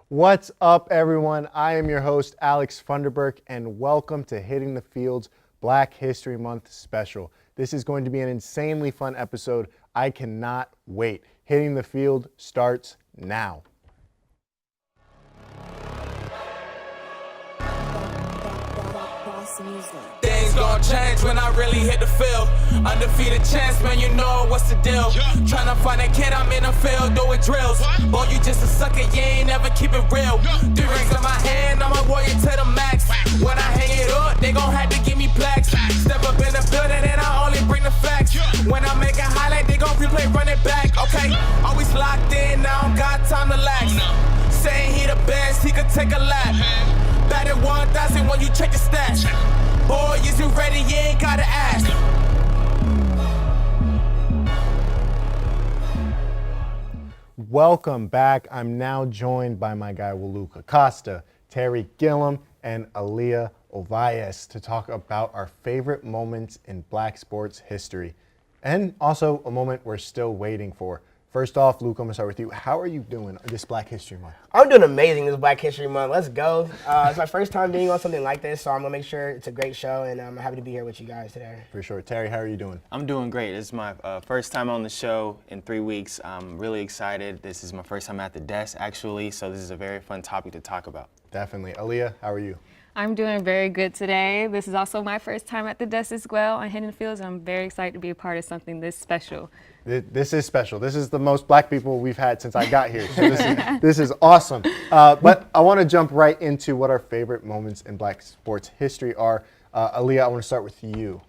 What's up, everyone? I am your host, Alex Funderburke, and welcome to Hitting the Field's Black History Month special. This is going to be an insanely fun episode. I cannot wait. Hitting the Field starts now. Things gon' change when I really hit the field. Undefeated chance, man, you know what's the deal. Tryna find a kid, I'm in the field doing drills. Boy, you just a sucker, you ain't never keep it real. 3 rings in my hand, I'm a warrior to the max. When I hang it up, they gon' have to give me plaques. Step up in the building and I only bring the facts. When I make a highlight, they gon' replay, run it back, okay? Always locked in, now I don't got time to lax. Saying he the best, he could take a lap. Batted 1,000 when you check the stats. Boy, is you ready? You ain't gotta ask. Welcome back. I'm now joined by my guy Weluka, Costa, Terry Gilliam, and Aaliyah Ovalles to talk about our favorite moments in Black sports history, and also a moment we're still waiting for. First off, Luke, I'm gonna start with you. How are you doing this Black History Month? I'm doing amazing this Black History Month. Let's go. It's my first time being on something like this, so I'm gonna make sure it's a great show, and I'm happy to be here with you guys today. For sure. Terry, how are you doing? I'm doing great. This is my first time on the show in 3 weeks. I'm really excited. This is my first time at the desk, actually, so this is a very fun topic to talk about. Definitely. Aaliyah, how are you? I'm doing very good today. This is also my first time at the desk as well on Hitting the Fields, and I'm very excited to be a part of something this special. This is special. This is the most Black people we've had since I got here. So this is awesome. But I want to jump right into what our favorite moments in Black sports history are. Aaliyah, I want to start with you.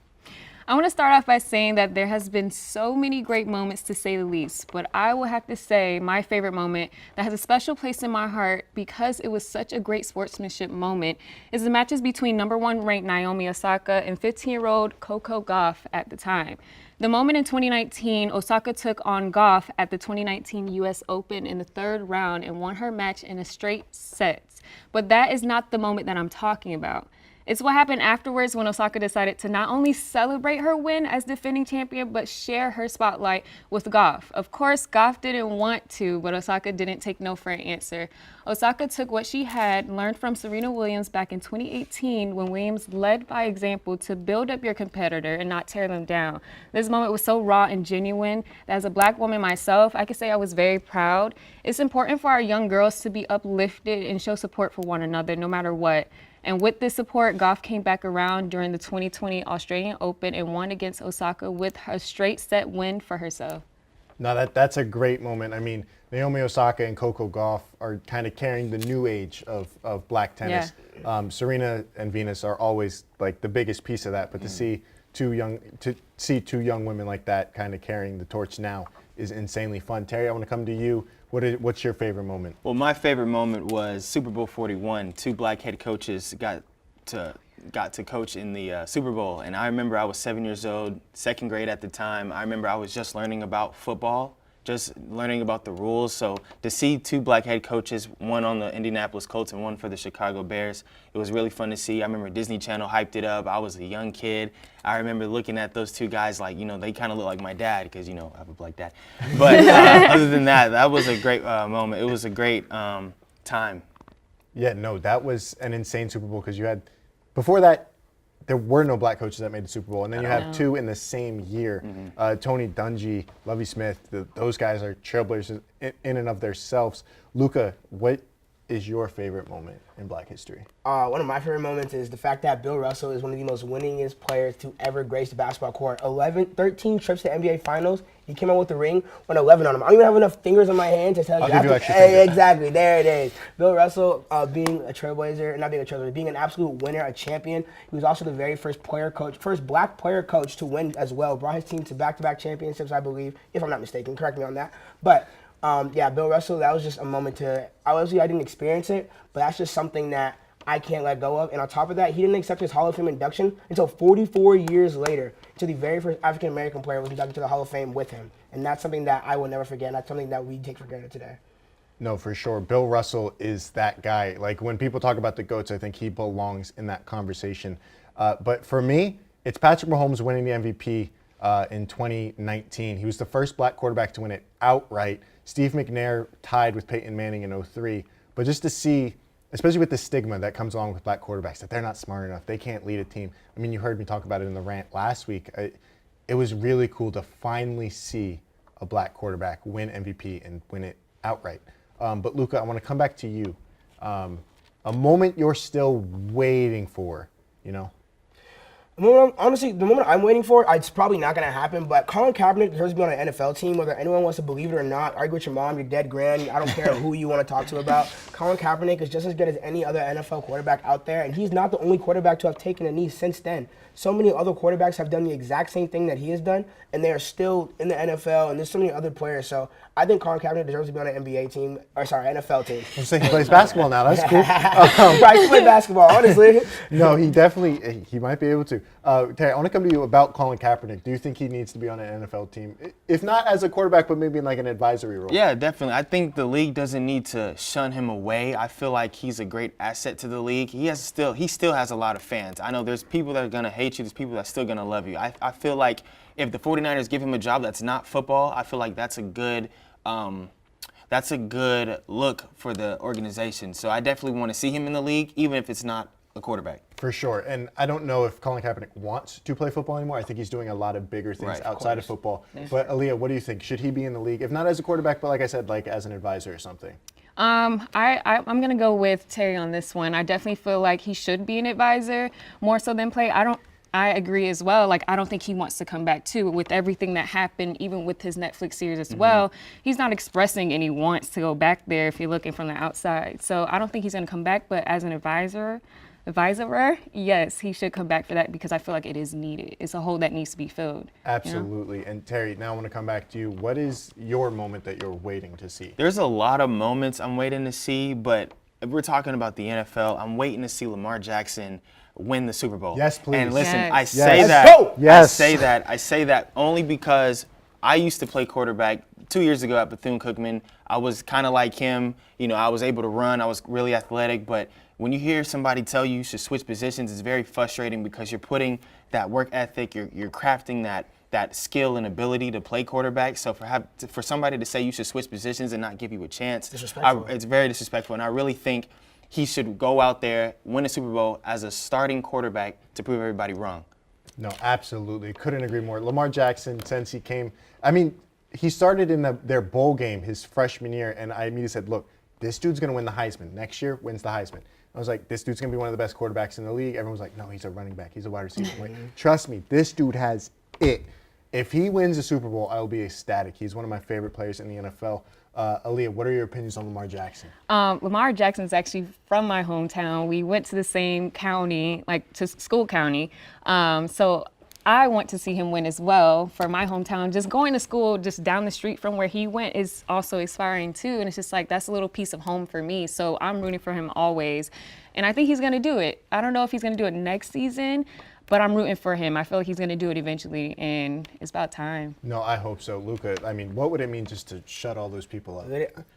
I want to start off by saying that there has been so many great moments, to say the least, but I will have to say my favorite moment that has a special place in my heart because it was such a great sportsmanship moment is the matches between #1 ranked Naomi Osaka and 15-year-old Coco Gauff at the time. The moment in 2019, Osaka took on Gauff at the 2019 U.S. Open in the 3rd round and won her match in a straight sets. But that is not the moment that I'm talking about. It's what happened afterwards when Osaka decided to not only celebrate her win as defending champion, but share her spotlight with Gauff. Of course, Gauff didn't want to, but Osaka didn't take no for an answer. Osaka took what she had learned from Serena Williams back in 2018 when Williams led by example to build up your competitor and not tear them down. This moment was so raw and genuine that as a Black woman myself, I could say I was very proud. It's important for our young girls to be uplifted and show support for one another no matter what. And with this support, Gauff came back around during the 2020 Australian Open and won against Osaka with a straight set win for herself. No, that's a great moment. I mean, Naomi Osaka and Coco Gauff are kind of carrying the new age of Black tennis. Yeah. Serena and Venus are always like the biggest piece of that, but to see two young women like that kind of carrying the torch now is insanely fun. Terry, I want to come to you. What's your favorite moment? Well, my favorite moment was Super Bowl 41. 2 Black head coaches got to coach in the Super Bowl, and I remember I was 7 years old, 2nd grade at the time. I remember I was just learning about football, just learning about the rules. So to see 2 Black head coaches, one on the Indianapolis Colts and one for the Chicago Bears, it was really fun to see. I remember Disney Channel hyped it up. I was a young kid. I remember looking at those 2 guys like, they kind of look like my dad because, I have a Black dad. But other than that, that was a great moment. It was a great time. Yeah, no, that was an insane Super Bowl because you had, before that, there were no Black coaches that made the Super Bowl, and then you have 2 in the same year. Tony Dungy, Lovie Smith, those guys are trailblazers in and of themselves. Luka, what is your favorite moment in Black history? One of my favorite moments is the fact that Bill Russell is one of the most winningest players to ever grace the basketball court. 13 trips to NBA Finals. He came out with the ring, won 11 on him. I don't even have enough fingers on my hand to tell you. I'll give you extra fingers. Exactly, there it is. Bill Russell being a trailblazer, not being a trailblazer, being an absolute winner, a champion. He was also the very first Black player coach to win as well. Brought his team to back-to-back championships, I believe, if I'm not mistaken. Correct me on that. But yeah, Bill Russell, that was just a moment I didn't experience it, but that's just something that I can't let go of. And on top of that, he didn't accept his Hall of Fame induction until 44 years later, until the very first African-American player was inducted to the Hall of Fame with him. And that's something that I will never forget. And that's something that we take for granted today. No, for sure. Bill Russell is that guy. Like when people talk about the GOATs, I think he belongs in that conversation. But for me, it's Patrick Mahomes winning the MVP in 2019. He was the first black quarterback to win it outright. Steve McNair tied with Peyton Manning in 2003. But just to see, especially with the stigma that comes along with black quarterbacks, that they're not smart enough, they can't lead a team. I mean, you heard me talk about it in the rant last week. It was really cool to finally see a black quarterback win MVP and win it outright. But Luka, I want to come back to you. A moment you're still waiting for, you know? Honestly, the moment I'm waiting for, it's probably not going to happen, but Colin Kaepernick deserves to be on an NFL team, whether anyone wants to believe it or not. Argue with your mom, your dead granny, I don't care who you want to talk to about. Colin Kaepernick is just as good as any other NFL quarterback out there, and he's not the only quarterback to have taken a knee since then. So many other quarterbacks have done the exact same thing that he has done, and they are still in the NFL, and there's so many other players. So I think Colin Kaepernick deserves to be on an NFL team. I'm saying he plays basketball now. That's cool. Right, he play basketball, honestly. No, he might be able to. Terry, I want to come to you about Colin Kaepernick. Do you think he needs to be on an NFL team? If not as a quarterback, but maybe in like an advisory role? Yeah, definitely. I think the league doesn't need to shun him away. I feel like he's a great asset to the league. He still has a lot of fans. I know there's people that are going to hate you. There's people that are still going to love you. I feel like if the 49ers give him a job that's not football, I feel like that's a good look for the organization. So I definitely want to see him in the league, even if it's not a quarterback. For sure. And I don't know if Colin Kaepernick wants to play football anymore. I think he's doing a lot of bigger things outside of football. But Aaliyah, what do you think? Should he be in the league? If not as a quarterback, but like I said, like as an advisor or something? I'm going to go with Terry on this one. I definitely feel like he should be an advisor more so than play. I agree as well. Like, I don't think he wants to come back too. With everything that happened, even with his Netflix series as well, he's not expressing any wants to go back there if you're looking from the outside. So I don't think he's going to come back, but as an advisor, yes, he should come back for that because I feel like it is needed. It's a hole that needs to be filled. Absolutely. You know? And Terry, now I want to come back to you. What is your moment that you're waiting to see? There's a lot of moments I'm waiting to see, but if we're talking about the NFL, I'm waiting to see Lamar Jackson win the Super Bowl. Yes, please. And listen, Yes. I say that. Yes. I say that only because I used to play quarterback 2 years ago at Bethune-Cookman. I was kind of like him. You know, I was able to run. I was really athletic. But when you hear somebody tell you should switch positions, it's very frustrating because you're putting that work ethic, you're crafting that skill and ability to play quarterback. So for somebody to say you should switch positions and not give you a chance, it's very disrespectful. And I really think he should go out there, win a Super Bowl as a starting quarterback to prove everybody wrong. No, absolutely. Couldn't agree more. Lamar Jackson, since he came, I mean, he started in their bowl game his freshman year, and I immediately said, look, this dude's going to win the Heisman. Next year, wins the Heisman. I was like, this dude's going to be one of the best quarterbacks in the league. Everyone was like, no, he's a running back. He's a wide receiver. I'm like, trust me, this dude has it. If he wins a Super Bowl, I will be ecstatic. He's one of my favorite players in the NFL. Aaliyah, what are your opinions on Lamar Jackson? Lamar Jackson's actually from my hometown. We went to the same county, like to school county. So I want to see him win as well for my hometown. Just going to school just down the street from where he went is also inspiring too. And it's just like, that's a little piece of home for me. So I'm rooting for him always. And I think he's going to do it. I don't know if he's going to do it next season, but I'm rooting for him. I feel like he's going to do it eventually, and it's about time. No, I hope so. Luka, I mean, what would it mean just to shut all those people up?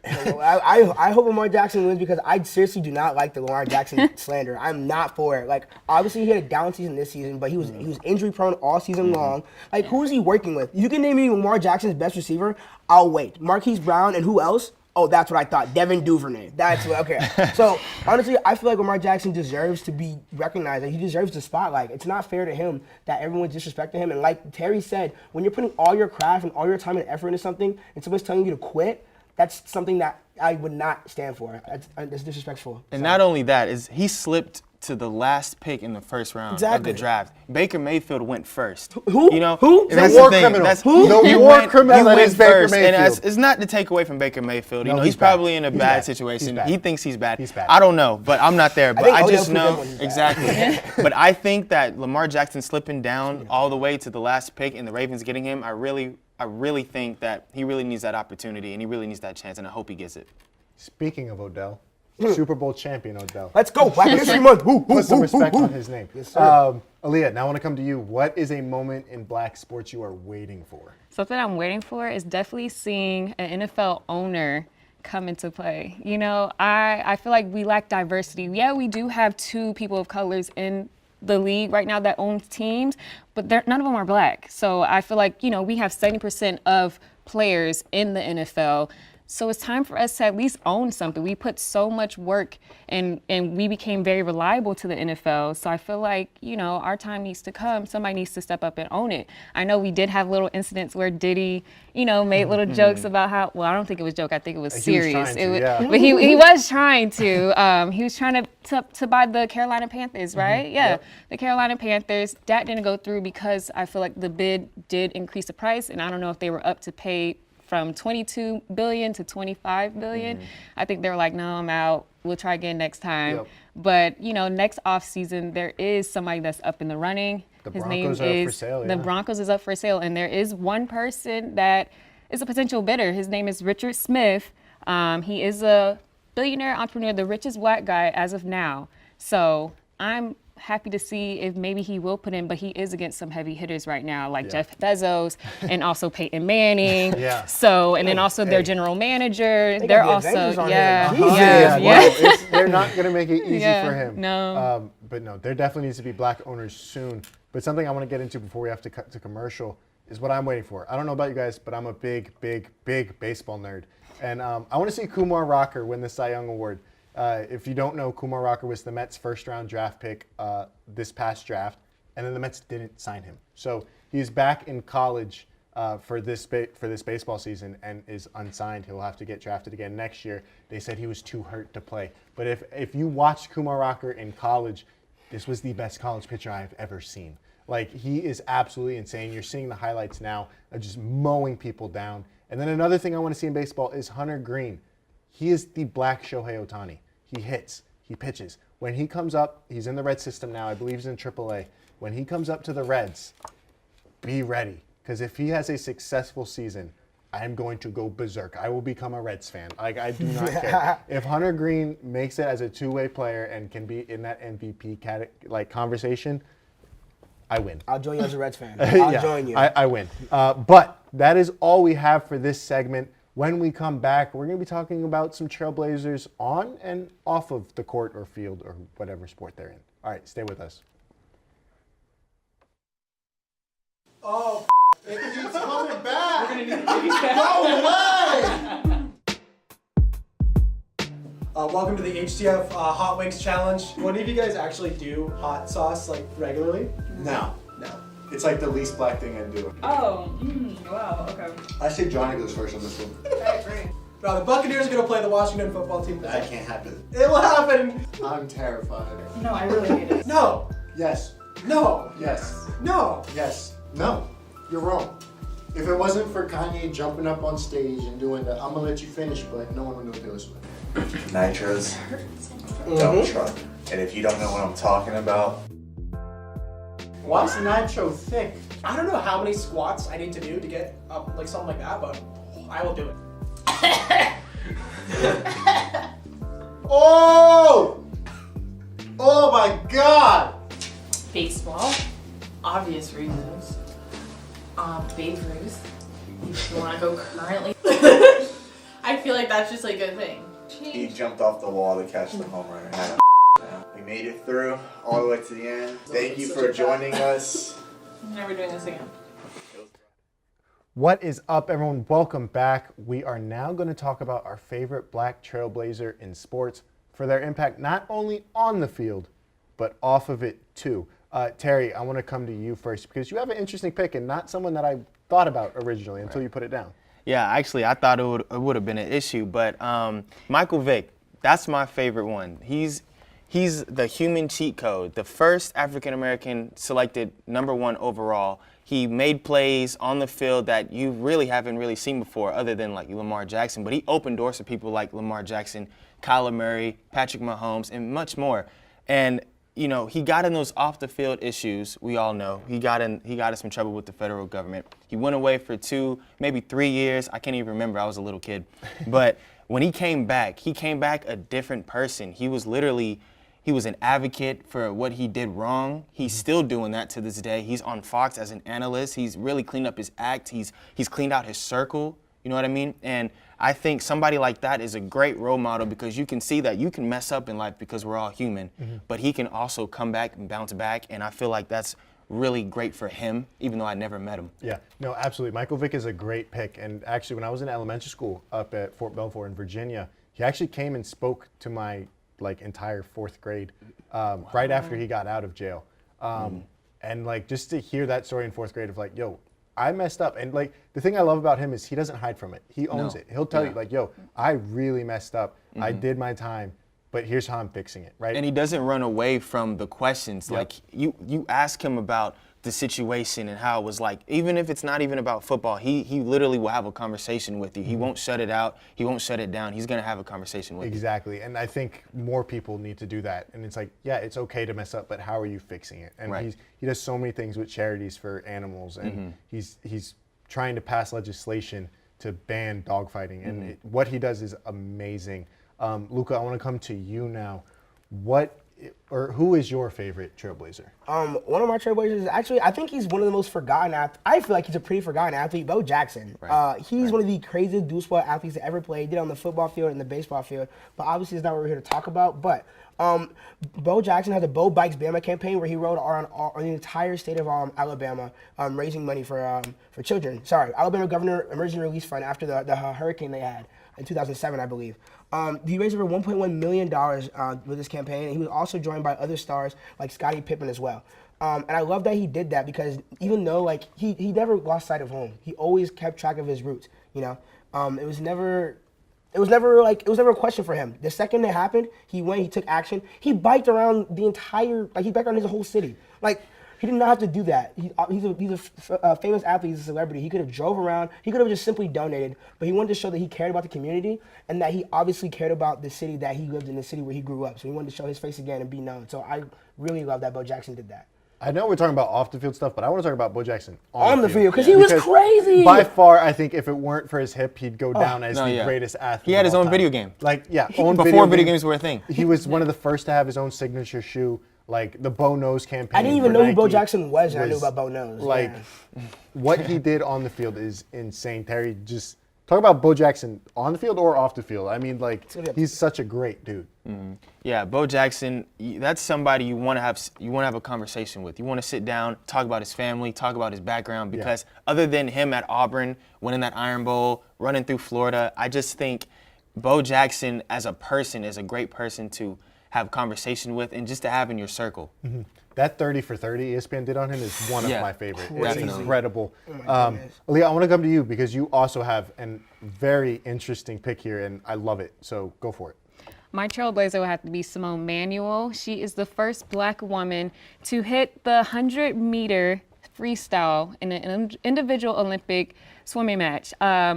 I hope Lamar Jackson wins because I seriously do not like the Lamar Jackson slander. I'm not for it. Like, obviously he had a down season this season, but he was injury prone all season long. Like, who is he working with? You can name me Lamar Jackson's best receiver, I'll wait. Marquise Brown and who else? Oh, that's what I thought. Devin Duvernay. That's what, okay. So, honestly, I feel like Lamar Jackson deserves to be recognized. Like, he deserves the spotlight. It's not fair to him that everyone's disrespecting him. And like Terry said, when you're putting all your craft and all your time and effort into something and someone's telling you to quit, that's something that I would not stand for. That's disrespectful. And not only that, is he slipped to the last pick in the first round of the draft. Baker Mayfield went first. Who? You know, Who? That's The war thing. criminal. That's, Who? The he war went, criminal he that went is Baker first. And Mayfield. it's not to take away from Baker Mayfield. You No, know, he's he's probably bad. in a He's bad bad. situation. He's bad. He thinks he's bad. He's bad. I don't know, but I'm not there. But think I Odell just proved know everyone he's bad. exactly. But I think that Lamar Jackson slipping down all the way to the last pick and the Ravens getting him, I really think that he really needs that opportunity and he really needs that chance, and I hope he gets it. Speaking of Odell, Super Bowl champion Odell. Let's go, Black History Month. Put some respect on his name. Yes, sir. Aaliyah, now I want to come to you. What is a moment in black sports you are waiting for? Something I'm waiting for is definitely seeing an NFL owner come into play. You know, I feel like we lack diversity. Yeah, we do have 2 people of colors in the league right now that own teams, but none of them are black. So I feel like, you know, we have 70% of players in the NFL. So it's time for us to at least own something. We put so much work and we became very reliable to the NFL. So I feel like, you know, our time needs to come. Somebody needs to step up and own it. I know we did have little incidents where Diddy, you know, made little jokes about how, well, I don't think it was a joke. I think it was serious. But he was trying to. He was trying to buy the Carolina Panthers, right? Yeah, yep. The Carolina Panthers. That didn't go through because I feel like the bid did increase the price. And I don't know if they were up to pay from $22 billion to $25 billion. I think they were like, no, I'm out. We'll try again next time. Yep. But, you know, next offseason, there is somebody that's up in the running. His Broncos name is up for sale, The Broncos is up for sale. And there is one person that is a potential bidder. His name is Richard Smith. He is a billionaire entrepreneur, the richest black guy as of now. So I'm happy to see if maybe he will put in, but he is against some heavy hitters right now, like Jeff Bezos and also Peyton Manning. So, and then also their general manager. They're also, they're not going to make it easy for him. No. But no, there definitely needs to be black owners soon. But something I want to get into before we have to cut to commercial is what I'm waiting for. I don't know about you guys, but I'm a big baseball nerd. And I want to see Kumar Rocker win the Cy Young Award. If you don't know, Kumar Rocker was the Mets' first-round draft pick this past draft, and then the Mets didn't sign him. So he's back in college for this baseball season and is unsigned. He'll have to get drafted again next year. They said he was too hurt to play. But if you watched Kumar Rocker in college, this was the best college pitcher I've ever seen. Like, he is absolutely insane. You're seeing the highlights now of just mowing people down. And then another thing I want to see in baseball is Hunter Green. He is the black Shohei Ohtani. He hits, he pitches. When he comes up, he's in the Red system now. I believe he's in AAA. When he comes up to the Reds, be ready. Because if he has a successful season, I am going to go berserk. I will become a Reds fan. Like, I do not care. If Hunter Green makes it as a two-way player and can be in that MVP conversation, I win. I'll join you as a Reds fan. I'll join you. I win. But that is all we have for this segment. When we come back, we're going to be talking about some Trailblazers on and off of the court or field or whatever sport they're in. All right, stay with us. Oh, it keeps coming back. We're going to need no way. Welcome to the HTF Hot Wings Challenge. What do you guys actually do hot sauce like regularly? No. It's like the least black thing I do. Oh, wow, okay. I say Johnny goes first on this one. I agree. The Buccaneers are going to play the Washington football team. That can't happen. It will happen. I'm terrified. No, I really hate it. No. Yes. No. Yes. No. Yes. No. You're wrong. If it wasn't for Kanye jumping up on stage and doing that, I'm going to let you finish, but no one would know what this was. Nitro's dump truck. And if you don't know what I'm talking about, Why's Nitro thick? I don't know how many squats I need to do to get up like something like that, but I will do it. Oh! Oh my God! Baseball, obvious reasons. Babe Ruth, if you want to go currently. I feel like that's just like a thing. he jumped off the wall to catch the home run. We made it through all the way to the end. Thank you for joining us. I'm never doing this again. What is up, everyone? Welcome back. We are now going to talk about our favorite black trailblazer in sports for their impact not only on the field, but off of it too. Terry, I want to come to you first because you have an interesting pick and not someone that I thought about originally until you put it down. Yeah, actually, I thought it would have been an issue, but Michael Vick, that's my favorite one. He's the human cheat code, the first African-American selected #1 overall. He made plays on the field that you really haven't really seen before other than like Lamar Jackson, but he opened doors for people like Lamar Jackson, Kyler Murray, Patrick Mahomes, and much more. And you know, he got in those off-the-field issues. We all know he got in some trouble with the federal government. He went away for 2, maybe 3 years. I can't even remember. I was a little kid. But when he came back a different person. He was an advocate for what he did wrong. He's still doing that to this day. He's on Fox as an analyst. He's really cleaned up his act. He's cleaned out his circle. You know what I mean? And I think somebody like that is a great role model because you can see that you can mess up in life because we're all human, but he can also come back and bounce back. And I feel like that's really great for him, even though I never met him. Yeah, no, absolutely. Michael Vick is a great pick. And actually, when I was in elementary school up at Fort Belvoir in Virginia, he actually came and spoke to my entire 4th grade right after he got out of jail. And just to hear that story in 4th grade of yo, I messed up. And the thing I love about him is he doesn't hide from it. He owns it. He'll tell you yo, I really messed up. I did my time, but here's how I'm fixing it, right? And he doesn't run away from the questions. Yep. You ask him about the situation and how it was like, even if it's not even about football, he literally will have a conversation with you. He won't shut it out. He won't shut it down. He's going to have a conversation with you. Exactly. And I think more people need to do that. And it's yeah, it's okay to mess up, but how are you fixing it? And he does so many things with charities for animals. And he's trying to pass legislation to ban dogfighting. And what he does is amazing. Luka, I want to come to you now. Who is your favorite Trailblazer? One of my Trailblazers is actually, I think he's one of the most forgotten athletes. I feel like he's a pretty forgotten athlete, Bo Jackson. He's one of the craziest dual sport athletes to ever play. He did it on the football field and the baseball field, but obviously it's not what we're here to talk about. But Bo Jackson has a Bo Bikes Bama campaign where he rode on the entire state of Alabama, raising money for children. Alabama Governor Emergency Relief Fund after the hurricane they had in 2007, I believe. He raised over $1.1 million with this campaign, and he was also joined by other stars like Scottie Pippen as well. And I love that he did that because even though he never lost sight of home, he always kept track of his roots. It was never a question for him. The second it happened, he went, he took action. He biked around the entire, he biked around his whole city. He did not have to do that. He's a famous athlete. He's a celebrity. He could have drove around. He could have just simply donated. But he wanted to show that he cared about the community and that he obviously cared about the city that he lived in, the city where he grew up. So he wanted to show his face again and be known. So I really love that Bo Jackson did that. I know we're talking about off the field stuff, but I want to talk about Bo Jackson on the field because he was crazy. By far, I think if it weren't for his hip, he'd go down as the greatest athlete. He had his own time. video game. Before video games were a thing. He was one of the first to have his own signature shoe. The Bo Nose campaign. I didn't even know who Bo Jackson was, and I knew about Bo Nose. What he did on the field is insane. Terry, just talk about Bo Jackson on the field or off the field. I mean, he's such a great dude. Yeah, Bo Jackson, that's somebody you want to have a conversation with. You want to sit down, talk about his family, talk about his background, because other than him at Auburn, winning that Iron Bowl, running through Florida, I just think Bo Jackson as a person is a great person to have conversation with and just to have in your circle. That 30 for 30 ESPN did on him is one of my favorite. It's incredible. Aaliyah, I want to come to you because you also have a very interesting pick here, and I love it. So go for it. My Trailblazer would have to be Simone Manuel. She is the first Black woman to hit the 100-meter freestyle in an individual Olympic swimming match.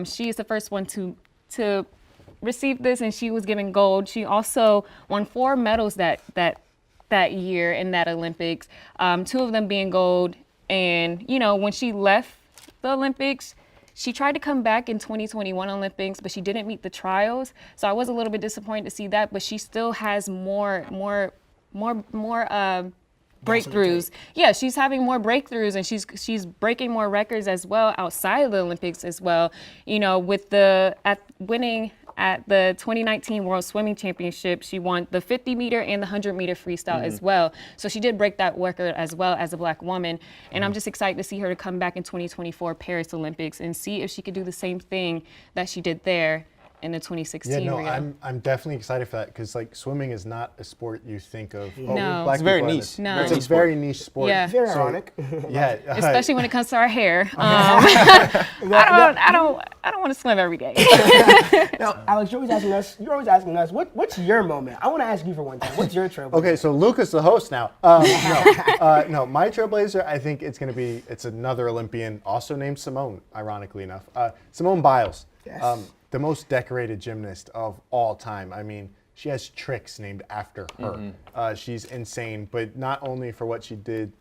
She is the first one to receive this, and she was given gold. She also won 4 medals that year in that Olympics, 2 of them being gold. And when she left the Olympics, she tried to come back in 2021 Olympics, but she didn't meet the trials. So I was a little bit disappointed to see that, but she still has more breakthroughs. Yeah, she's having more breakthroughs, and she's breaking more records as well outside of the Olympics as well. With winning at the 2019 World Swimming Championship, she won the 50-meter and the 100-meter freestyle as well. So she did break that record as well as a Black woman. And I'm just excited to see her to come back in 2024 Paris Olympics and see if she could do the same thing that she did there in the 2016 Rio. I'm definitely excited for that because swimming is not a sport you think of. No. Black it's very people niche. No. It's a very niche sport. Yeah. Very ironic. Yeah. Especially when it comes to our hair. I don't want to swim every day. Now, Alex, you're always asking us, what's your moment? I want to ask you for one time. What's your Trailblazer? Okay, so Luka's the host now. No, my Trailblazer, I think it's another Olympian, also named Simone, ironically enough. Simone Biles. Yes. The most decorated gymnast of all time. I mean, she has tricks named after her. She's insane, but not only for what she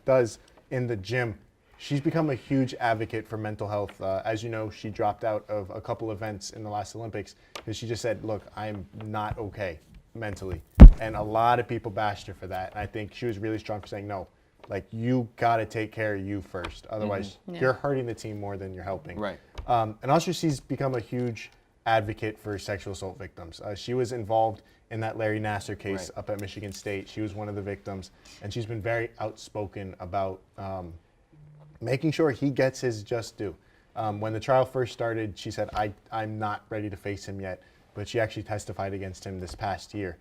does in the gym, she's become a huge advocate for mental health. As you know, she dropped out of a couple events in the last Olympics because she just said, look, I'm not okay mentally. And a lot of people bashed her for that. And I think she was really strong for saying, no, like, you got to take care of you first. Otherwise, you're hurting the team more than you're helping. Right. And also, she's become a huge advocate for sexual assault victims. She was involved in that Larry Nassar case up at Michigan State. She was one of the victims. And she's been very outspoken about making sure he gets his just due. When the trial first started, she said, I'm not ready to face him yet. But she actually testified against him this past year.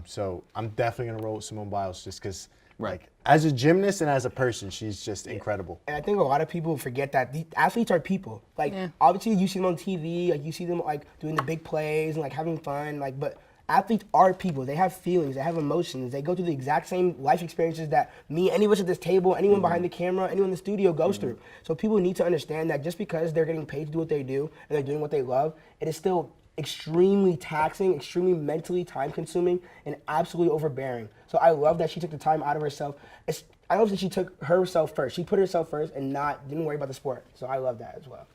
So I'm definitely going to roll with Simone Biles just because, like, as a gymnast and as a person, she's just incredible. And I think a lot of people forget that the athletes are people. Like, obviously you see them on TV, like you see them like doing the big plays and like having fun, like, but athletes are people. They have feelings, they have emotions, they go through the exact same life experiences that me, any of us at this table, anyone behind the camera, anyone in the studio goes through. So people need to understand that just because they're getting paid to do what they do and they're doing what they love, it is still extremely taxing, extremely mentally time-consuming, and absolutely overbearing. So I love that she took the time out of herself. I love that she took herself first. She put herself first and didn't worry about the sport. So I love that as well.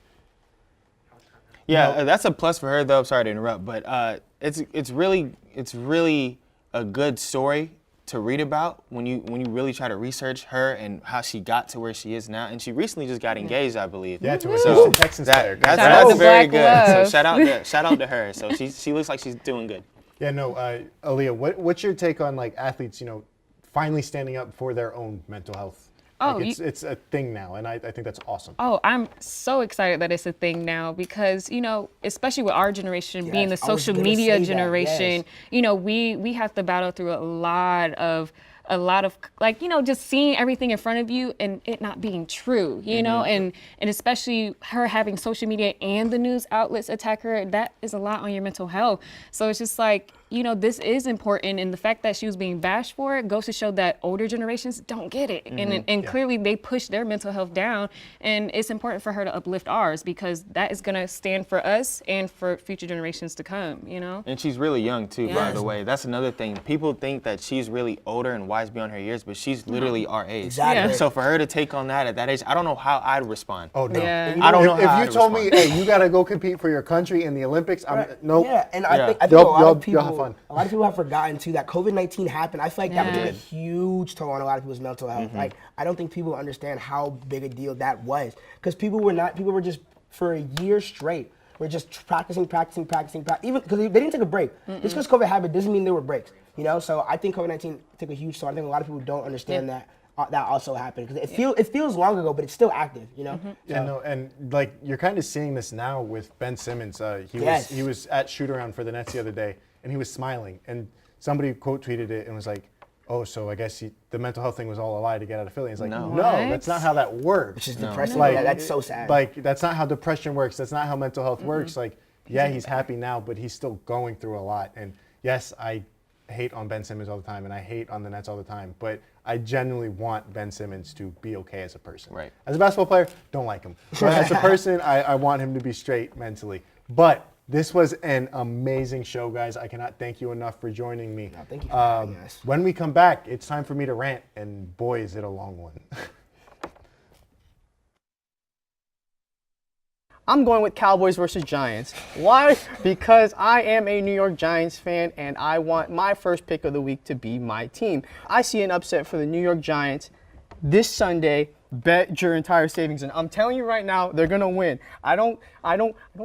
Yeah, that's a plus for her, though. Sorry to interrupt, but it's really a good story to read about when you really try to research her and how she got to where she is now. And she recently just got engaged, I believe. Yeah, to a Houston Texans player. That's very good. Love. So shout out to her. So she looks like she's doing good. Yeah, no, Aaliyah, what's your take on, like, athletes, finally standing up for their own mental health? Oh, like, it's a thing now, and I think that's awesome. Oh, I'm so excited that it's a thing now because, especially with our generation being the social media generation, we have to battle through a lot of like, just seeing everything in front of you and it not being true, and especially her having social media and the news outlets attack her, that is a lot on your mental health. So it's just like, this is important, and the fact that she was being bashed for it goes to show that older generations don't get it. And clearly they push their mental health down, and it's important for her to uplift ours because that is going to stand for us and for future generations to come, And she's really young too, by the way. That's another thing. People think that she's really older and wise beyond her years, but she's literally our age. Exactly. Yeah. So for her to take on that at that age, I don't know how I'd respond. Oh, no. Yeah. I don't know how If you told me, hey, you got to go compete for your country in the Olympics, nope. Yeah, and I think You'll a lot of have fun. people have forgotten too that COVID-19 happened. I feel like that took a huge toll on a lot of people's mental health. Like, I don't think people understand how big a deal that was because people were just for a year straight. We're just practicing, even because they didn't take a break. Just because COVID happened doesn't mean there were breaks. So I think COVID-19 took a huge toll. I think a lot of people don't understand that also happened because it feels long ago, but it's still active. Yeah, no, and like you're kind of seeing this now with Ben Simmons. He was at shoot around for the Nets the other day, and he was smiling, and somebody quote tweeted it and was like, "Oh, so I guess the mental health thing was all a lie to get out of Philly." It's like, no, that's not how that works. Which is depressing. Like, that's so sad. Like, that's not how depression works. That's not how mental health works. Like, yeah, he's happy now, but he's still going through a lot. And yes, I hate on Ben Simmons all the time, and I hate on the Nets all the time, but I genuinely want Ben Simmons to be okay as a person. Right. As a basketball player, don't like him. But as a person, I want him to be straight mentally. But this was an amazing show, guys. I cannot thank you enough for joining me. No, thank you for having us. When we come back, it's time for me to rant, and boy, is it a long one. I'm going with Cowboys versus Giants. Why? Because I am a New York Giants fan and I want my first pick of the week to be my team. I see an upset for the New York Giants this Sunday. Bet your entire savings, and I'm telling you right now, they're gonna win. I don't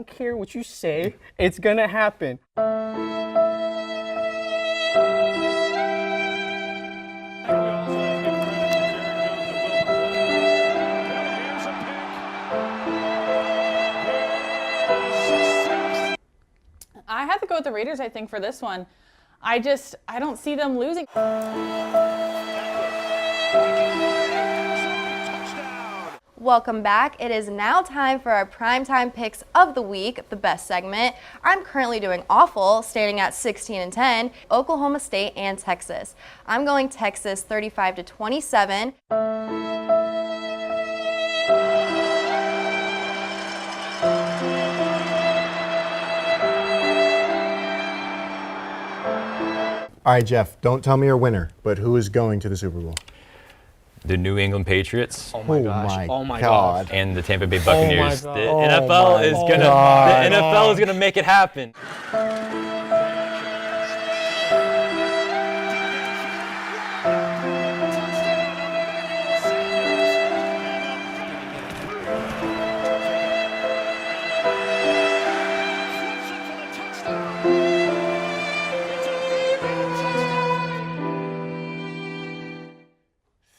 care what you say. It's gonna happen. I have to go with the Raiders, I think, for this one. I don't see them losing. Welcome back. It is now time for our primetime picks of the week, the best segment. I'm currently doing awful, standing at 16-10, Oklahoma State and Texas. I'm going Texas 35-27. All right, Jeff, don't tell me your winner, but who is going to the Super Bowl? the New England Patriots. Oh my gosh. Oh my God. And the Tampa Bay Buccaneers. God. The Oh NFL is my gonna God. the NFL is gonna make it happen.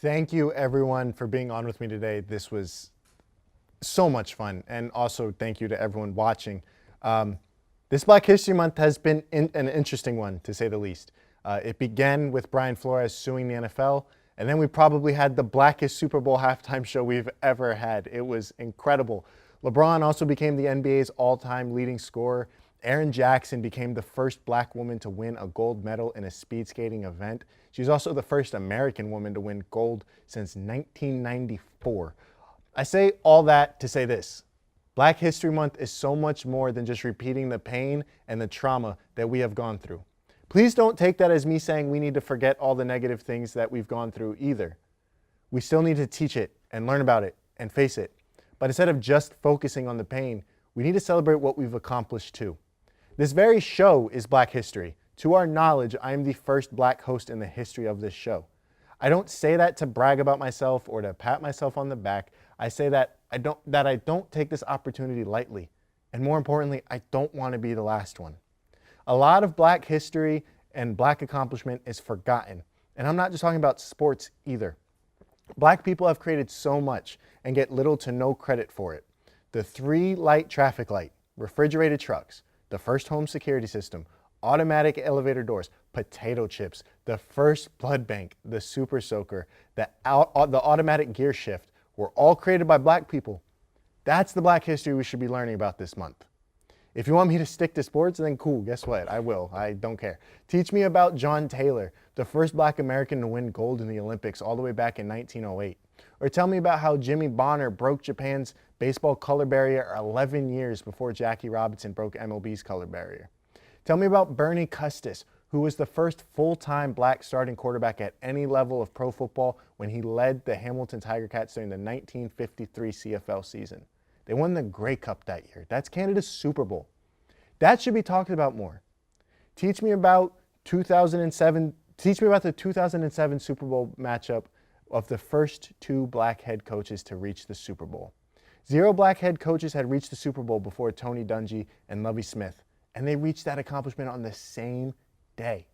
Thank you, everyone, for being on with me today. This was so much fun. And also, thank you to everyone watching. This Black History Month has been an interesting one, to say the least. It began with Brian Flores suing the NFL, and then we probably had the blackest Super Bowl halftime show we've ever had. It was incredible. LeBron also became the NBA's all-time leading scorer. Erin Jackson became the first black woman to win a gold medal in a speed skating event. She's also the first American woman to win gold since 1994. I say all that to say this. Black History Month is so much more than just repeating the pain and the trauma that we have gone through. Please don't take that as me saying we need to forget all the negative things that we've gone through either. We still need to teach it and learn about it and face it. But instead of just focusing on the pain, we need to celebrate what we've accomplished too. This very show is Black History. To our knowledge, I am the first black host in the history of this show. I don't say that to brag about myself or to pat myself on the back. I say that I don't take this opportunity lightly. And more importantly, I don't want to be the last one. A lot of black history and black accomplishment is forgotten. And I'm not just talking about sports either. Black people have created so much and get little to no credit for it. The 3-light traffic light, refrigerated trucks, the first home security system, automatic elevator doors, potato chips, the first blood bank, the super soaker, the automatic gear shift were all created by black people. That's the black history we should be learning about this month. If you want me to stick to sports, then cool, guess what? I will. I don't care. Teach me about John Taylor, the first black American to win gold in the Olympics all the way back in 1908. Or tell me about how Jimmy Bonner broke Japan's baseball color barrier 11 years before Jackie Robinson broke MLB's color barrier. Tell me about Bernie Custis, who was the first full-time black starting quarterback at any level of pro football when he led the Hamilton Tiger Cats during the 1953 CFL season. They won the Grey Cup that year. That's Canada's Super Bowl. That should be talked about more. Teach me about the 2007 Super Bowl matchup of the first 2 black head coaches to reach the Super Bowl. 0 black head coaches had reached the Super Bowl before Tony Dungy and Lovie Smith, and they reached that accomplishment on the same day.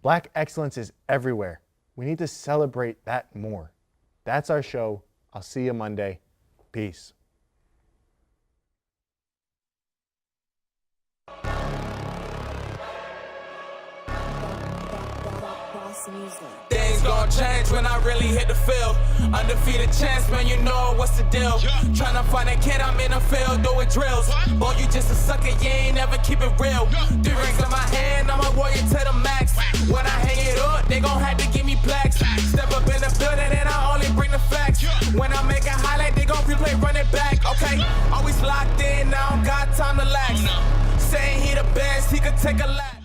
Black excellence is everywhere. We need to celebrate that more. That's our show. I'll see you Monday. Peace. Things gon' change when I really hit the field. Undefeated champs, man, you know what's the deal. Tryna find a kid, I'm in the field doing drills. Boy, you just a sucker, you ain't never keep it real. 3 rings in my hand, I'm a warrior to the max. When I hang it up, they gon' have to give me plaques. Step up in the building and I only bring the facts. When I make a highlight, they gon' replay, run it back. Okay, always locked in, now I don't got time to lax. Saying he the best, he could take a lap.